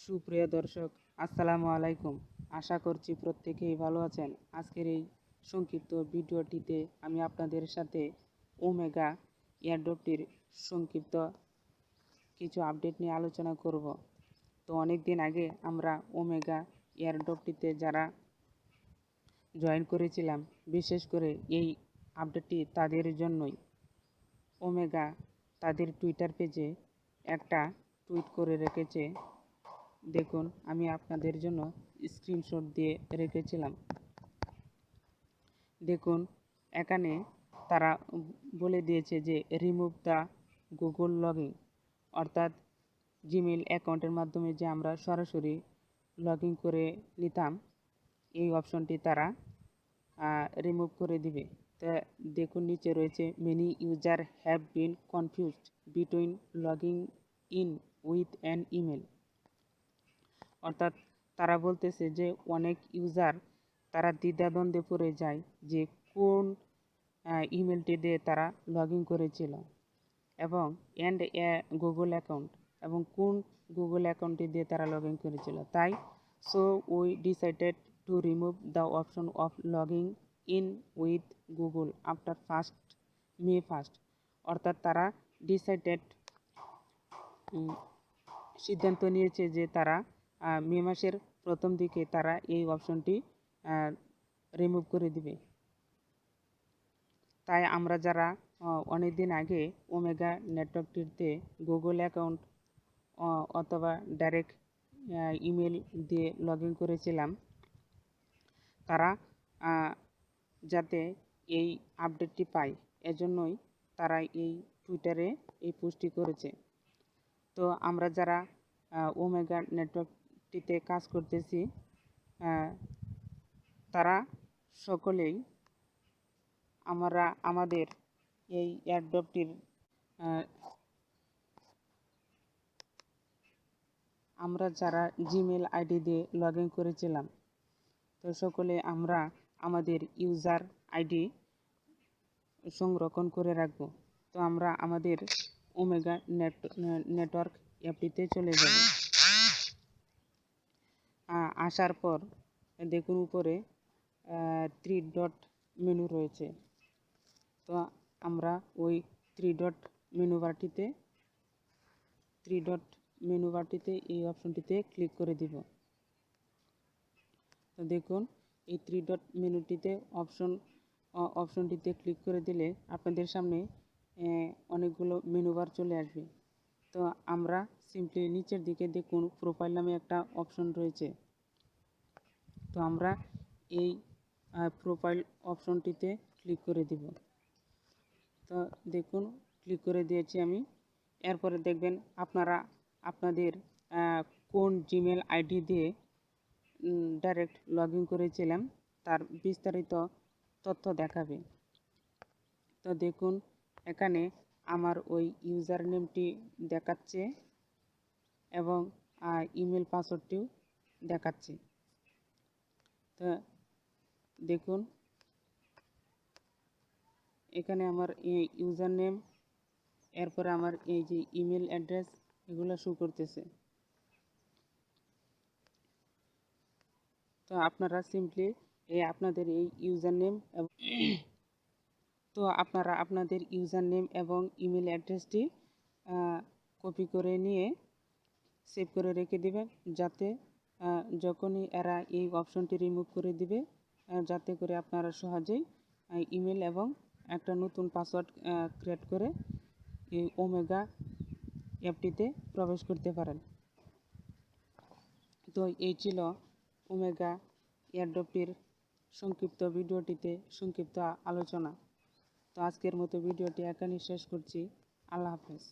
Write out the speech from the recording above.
সুপ্রিয় দর্শক, আসসালামু আলাইকুম। আশা করছি প্রত্যেকেই ভালো আছেন। আজকের এই সংক্ষিপ্ত ভিডিওটিতে আমি আপনাদের সাথে ওমেগা এয়ারড্রপটির সংক্ষিপ্ত কিছু আপডেট নিয়ে আলোচনা করব। তো অনেক দিন আগে আমরা ওমেগা এয়ারড্রপটিতে যারা জয়েন করেছিলাম, বিশেষ করে এই আপডেটটি তাদের জন্যই। ওমেগা তাদের টুইটার পেজে একটা টুইট করে রেখেছে, দেখুন, আমি আপনাদের জন্য স্ক্রিনশট দিয়ে রেখেছিলাম। দেখুন, এখানে তারা বলে দিয়েছে যে রিমুভ দ্য গুগল লগইন, অর্থাৎ জিমেল অ্যাকাউন্টের মাধ্যমে যে আমরা সরাসরি লগ ইন করে নিতাম, এই অপশনটি তারা রিমুভ করে দিবে। তা দেখুন, নিচে রয়েছে many user have been confused between logging in with an email. অর্থাৎ তারা বলতেছে যে অনেক ইউজার তারা দ্বিধাদ্বন্দ্বে পড়ে যায় যে কোন ইমেলটি দিয়ে তারা লগ ইন করেছিল এবং অ্যান্ড গুগল অ্যাকাউন্ট, এবং কোন গুগল অ্যাকাউন্টটি দিয়ে তারা লগ ইন করেছিল। তাই so we decided to remove the option of logging in with Google after মে 1। অর্থাৎ তারা সিদ্ধান্ত নিয়েছে যে তারা মে মাসের প্রথম দিকে তারা এই অপশনটি রিমুভ করে দিবে। তাই আমরা যারা অনেক দিন আগে ওমেগা নেটওয়ার্কটিতে গুগল অ্যাকাউন্ট অথবা ডাইরেক্ট ইমেল দিয়ে লগ ইন করেছিলাম, তারা যাতে এই আপডেটটি পায়, এজন্যই তারা এই টুইটারে এই পোস্টটি করেছে। তো আমরা যারা ওমেগা নেটওয়ার্কটিতে কাজ করতেছি, তারা সকলেই আমরা আমাদের এই এয়ারড্রপটির আমরা যারা জিমেল আইডি দিয়ে লগ ইন করেছিলাম, তো সকলে আমরা আমাদের ইউজার আইডি সংরক্ষণ করে রাখব। তো আমরা আমাদের ওমেগা নেটওয়ার্ক অ্যাপটিতে চলে যাব। আসার পর দেখুন উপরে 3 ডট মেনু রয়েছে। তো আমরা ওই 3 ডট মেনু বারটিতে এই অপশনটিতে ক্লিক করে দিব। তো দেখুন, এই 3 ডট মেনুটিতে অপশনটিতে ক্লিক করে দিলে আপনাদের সামনে অনেকগুলো মেনু বার চলে আসবে। তো আমরা সিম্পলি নিচের দিকে দেখুন প্রোফাইল নামে একটা অপশন রয়েছে। তো আমরা এই প্রোফাইল অপশনটিতে ক্লিক করে দিব। তো দেখুন, ক্লিক করে দিয়েছি আমি। এরপরে দেখবেন আপনারা আপনাদের কোন জিমেল আইডি দিয়ে ডাইরেক্ট লগ ইন করেছিলাম তার বিস্তারিত তথ্য দেখাবে। তো দেখুন, এখানে আমার ওই ইউজার নেমটি দেখাচ্ছে এবং ইমেল পাসওয়ার্ডটিও দেখাচ্ছে। তো দেখুন, এখানে আমার ইউজার নেম, এরপরে আমার এই যে ইমেল অ্যাড্রেস, এগুলো শো করতেছে। তো আপনারা সিম্পলি আপনাদের এই ইউজার নেম এবং ইমেল অ্যাড্রেসটি কপি করে নিয়ে সেভ করে রেখে দিবেন, যাতে যখনই এরা এই অপশনটি রিমুভ করে দিবে, যাতে করে আপনারা সহজেই ইমেল এবং একটা নতুন পাসওয়ার্ড ক্রিয়েট করে এই ওমেগা অ্যাপটিতে প্রবেশ করতে পারেন। তো এই ছিল ওমেগা এয়ারড্রপটির সংক্ষিপ্ত ভিডিওটিতে সংক্ষিপ্ত আলোচনা। তো আজকের মতো ভিডিওটি এখানেই শেষ করছি। আল্লাহ হাফেজ।